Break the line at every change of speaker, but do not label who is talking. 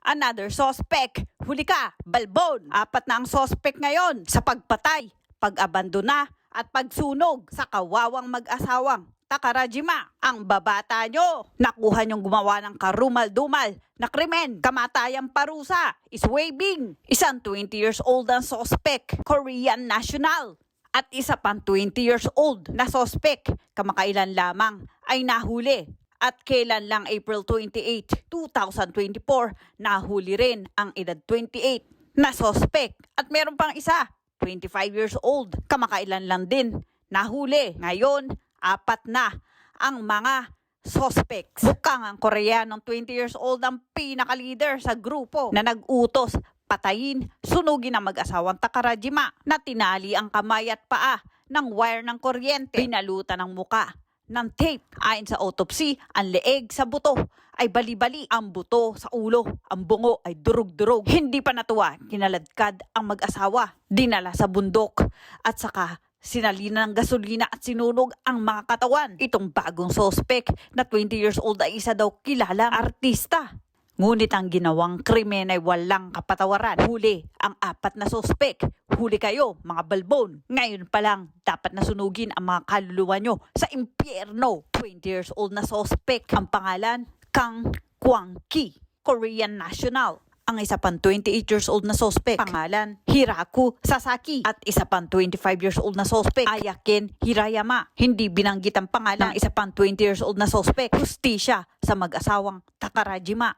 Another suspect. Huli ka, Balbon. 4 na ang suspect ngayon sa pagpatay, pag-abandona at pagsunog sa kawawang mag-asawang Takarajima. Ang babata nyo, nakuha nyong gumawa ng karumal-dumal na krimen, kamatayang parusa, is waving. Isang 20 years old ang suspect, Korean national. At isa pang 20 years old na suspect, kamakailan lamang ay nahuli. At kailan lang April 28, 2024, nahuli rin ang edad 28 na suspect. At meron pang isa, 25 years old, kamakailan lang din nahuli. Ngayon, 4 na ang mga suspects. Bukang ang Koreanong 20 years old ang pinaka-leader sa grupo na nag-utos patayin, sunugin ang mag-asawang Takarajima na tinali ang kamay at paa ng wire ng kuryente, pinalutan ng muka ng tape. Ayon sa autopsy, ang leeg sa buto ay bali-bali, ang buto sa ulo, ang bungo ay durug-durug. Hindi pa natuwa, kinaladkad ang mag-asawa, dinala sa bundok at saka sinalina ng gasolina at sinunog ang mga katawan. Itong bagong suspect na 20 years old ay isa daw kilalang artista. Ngunit ang ginawang krimen ay walang kapatawaran. Huli ang 4 na suspect. Huli kayo, mga Balbon. Ngayon pa lang, dapat na sunugin ang mga kaluluwa nyo sa impyerno. 20 years old na suspect. Ang pangalan, Kang Kwang-ki, Korean national. Ang isa pang 28 years old na suspect, pangalan, Hiraku Sasaki. At isa pang 25 years old na suspect, Ayaken Hirayama. Hindi binanggit ang pangalan ng isa pang 20 years old na suspect, hustisya sa mag-asawang Takarajima.